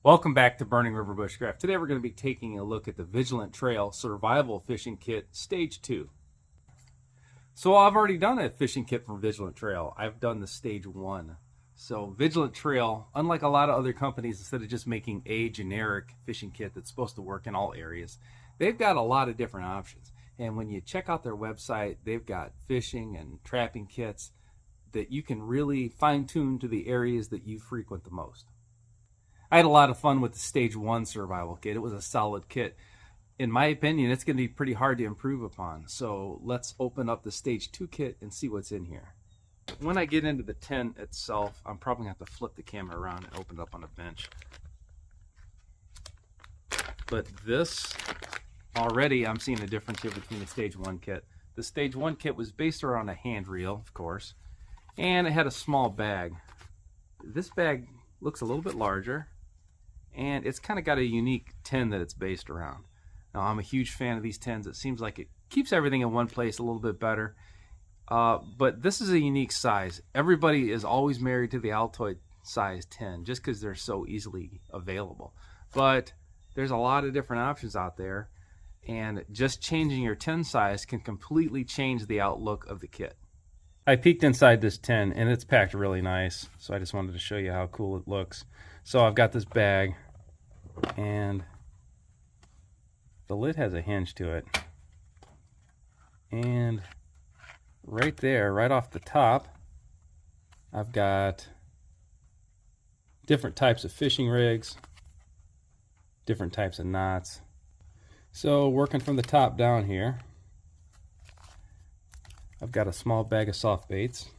Welcome back to Burning River Bushcraft. Today we're going to be taking a look at the Vigilant Trail Survival Fishing Kit Stage 2. So I've already done a fishing kit from Vigilant Trail. I've done the Stage 1. So Vigilant Trail, unlike a lot of other companies, instead of just making a generic fishing kit that's supposed to work in all areas, they've got a lot of different options. And when you check out their website, they've got fishing and trapping kits that you can really fine-tune to the areas that you frequent the most. I had a lot of fun with the Stage 1 survival kit. It was a solid kit. In my opinion, it's going to be pretty hard to improve upon. So let's open up the Stage 2 kit and see what's in here. When I get into the tent itself, I'm probably going to have to flip the camera around and open it up on a bench. But this, already I'm seeing a difference here between the Stage 1 kit. The Stage 1 kit was based around a hand reel, of course, and it had a small bag. This bag looks a little bit larger, and it's kind of got a unique tin that it's based around. Now, I'm a huge fan of these tins. It seems like it keeps everything in one place a little bit better. But this is a unique size. Everybody is always married to the Altoid size tin just because they're so easily available. But there's a lot of different options out there, and just changing your tin size can completely change the outlook of the kit. I peeked inside this tin and it's packed really nice, so I just wanted to show you how cool it looks. So I've got this bag, and the lid has a hinge to it, and right there, right off the top, I've got different types of fishing rigs, different types of knots. So working from the top down here, I've got a small bag of soft baits.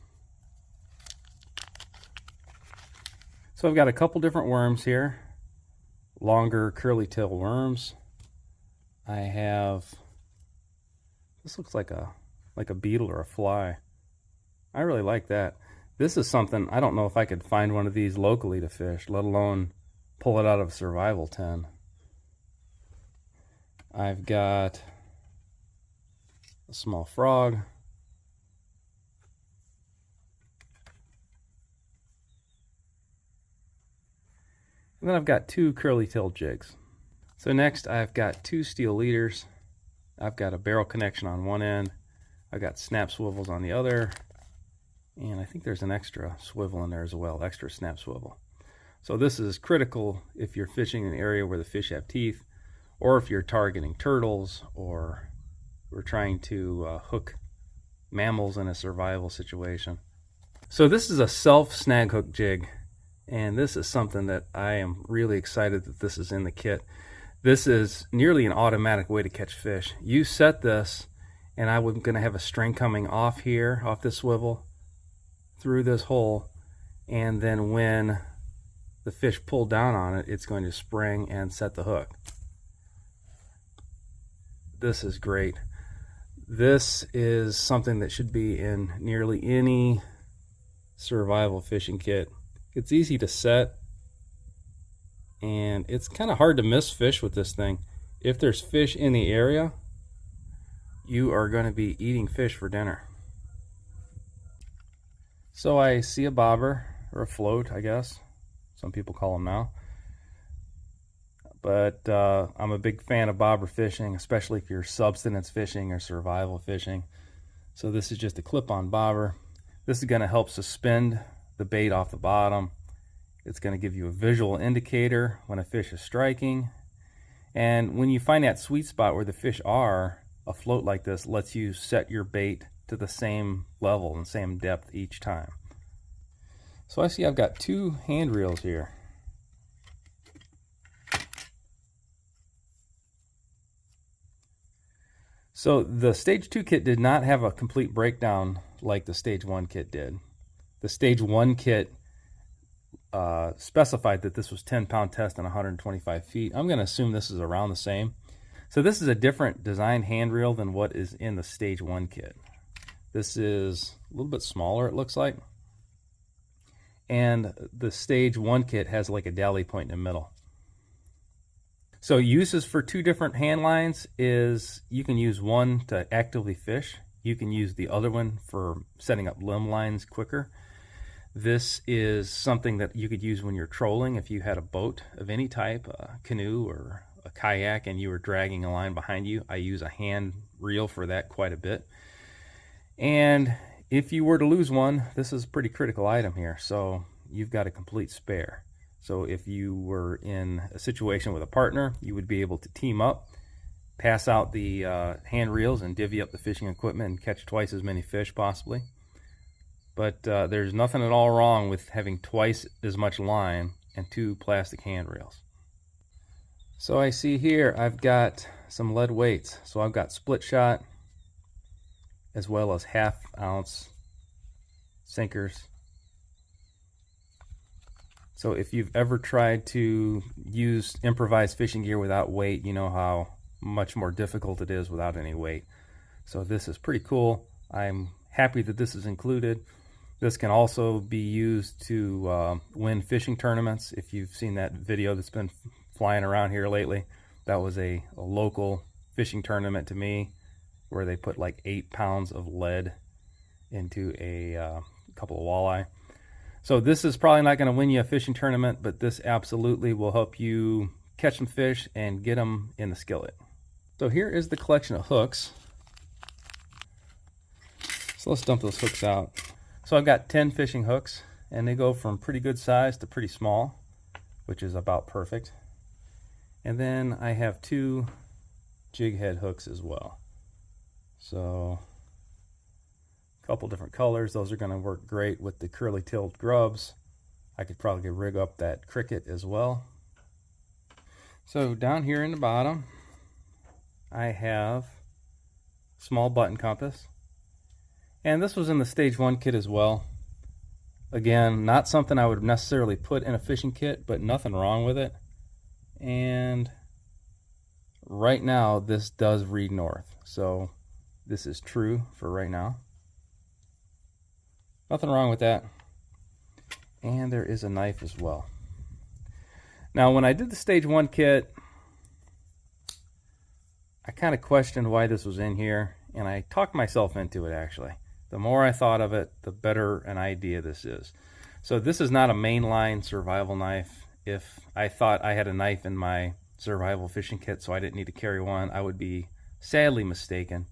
So I've got a couple different worms here, longer curly tail worms. I have, this looks like a beetle or a fly. I really like that. This is something, I don't know if I could find one of these locally to fish, let alone pull it out of a survival tin. I've got a small frog. And then I've got two curly-tailed jigs. So next I've got two steel leaders. I've got a barrel connection on one end. I've got snap swivels on the other. And I think there's an extra swivel in there as well, extra snap swivel. So this is critical if you're fishing in an area where the fish have teeth, or if you're targeting turtles, or we're trying to hook mammals in a survival situation. So this is a self snag hook jig. And this is something that I am really excited that this is in the kit. This is nearly an automatic way to catch fish. You set this, and I'm going to have a string coming off here, off this swivel, through this hole, and then when the fish pull down on it, it's going to spring and set the hook. This is great. This is something that should be in nearly any survival fishing kit. It's easy to set, and it's kind of hard to miss fish with this thing. If there's fish in the area, you are going to be eating fish for dinner. So I see a bobber, or a float, I guess. Some people call them now. But I'm a big fan of bobber fishing, especially if you're subsistence fishing or survival fishing. So this is just a clip-on bobber. This is going to help suspend the bait off the bottom. It's going to give you a visual indicator when a fish is striking, and when you find that sweet spot where the fish are, a float like this lets you set your bait to the same level and same depth each time. So I see I've got two hand reels here. So the Stage 2 kit did not have a complete breakdown like the Stage 1 kit did. The Stage 1 kit specified that this was 10-pound test and 125 feet. I'm going to assume this is around the same. So this is a different design hand reel than what is in the Stage 1 kit. This is a little bit smaller, it looks like. And the Stage 1 kit has like a dally point in the middle. So uses for two different hand lines is you can use one to actively fish. You can use the other one for setting up limb lines quicker. This is something that you could use when you're trolling. If you had a boat of any type, a canoe or a kayak, and you were dragging a line behind you, I use a hand reel for that quite a bit. And if you were to lose one, this is a pretty critical item here, so you've got a complete spare. So if you were in a situation with a partner, you would be able to team up, pass out the hand reels and divvy up the fishing equipment and catch twice as many fish possibly. But there's nothing at all wrong with having twice as much line and 2 plastic hand reels. So I see here I've got some lead weights. So I've got split shot as well as 1/2 ounce sinkers. So if you've ever tried to use improvised fishing gear without weight, you know how much more difficult it is without any weight. So this is pretty cool. I'm happy that this is included. This can also be used to win fishing tournaments. If you've seen that video that's been flying around here lately, that was a local fishing tournament to me where they put like 8 pounds of lead into a couple of walleye. So this is probably not going to win you a fishing tournament, but this absolutely will help you catch some fish and get them in the skillet. So here is the collection of hooks. So let's dump those hooks out. So I've got 10 fishing hooks, and they go from pretty good size to pretty small, which is about perfect. And then I have 2 jig head hooks as well. So a couple different colors. Those are going to work great with the curly-tailed grubs. I could probably rig up that cricket as well. So down here in the bottom, I have a small button compass. And this was in the stage 1 kit as well. Again, not something I would necessarily put in a fishing kit, but nothing wrong with it. And right now, this does read north. So this is true for right now. Nothing wrong with that. And there is a knife as well. Now, when I did the stage 1 kit, I kind of questioned why this was in here, and I talked myself into it actually. The more I thought of it, the better an idea this is. So this is not a mainline survival knife. If I thought I had a knife in my survival fishing kit so I didn't need to carry one, I would be sadly mistaken.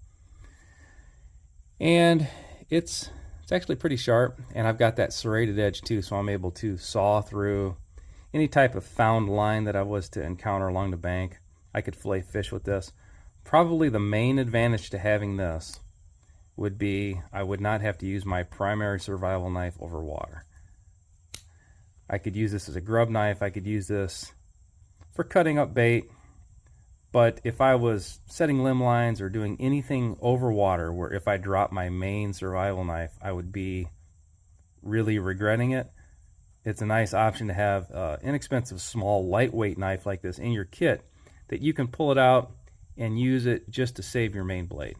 And it's actually pretty sharp, and I've got that serrated edge too, so I'm able to saw through any type of found line that I was to encounter along the bank. I could fillet fish with this. Probably the main advantage to having this would be I would not have to use my primary survival knife over water. I could use this as a grub knife. I could use this for cutting up bait. But if I was setting limb lines or doing anything over water where if I dropped my main survival knife, I would be really regretting it, it's a nice option to have an inexpensive, small, lightweight knife like this in your kit that you can pull it out and use it just to save your main blade.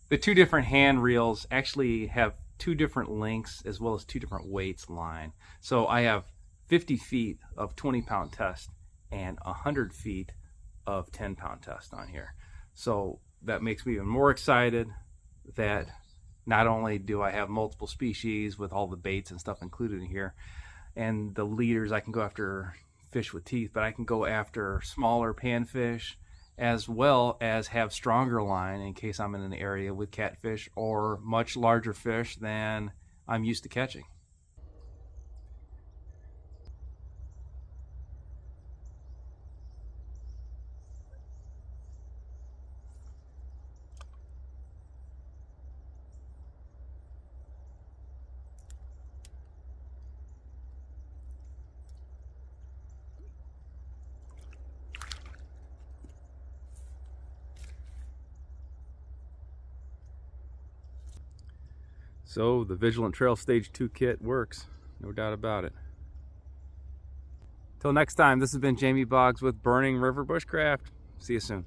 The 2 different hand reels actually have 2 different lengths as well as 2 different weights line. So I have 50 feet of 20-pound test and 100 feet of 10-pound test on here. So that makes me even more excited that not only do I have multiple species with all the baits and stuff included in here, and the leaders, I can go after fish with teeth, but I can go after smaller panfish, as well as have stronger line in case I'm in an area with catfish or much larger fish than I'm used to catching. So the Vigilant Trail Stage 2 kit works, no doubt about it. Till next time, this has been Jamie Boggs with Burning River Bushcraft. See you soon.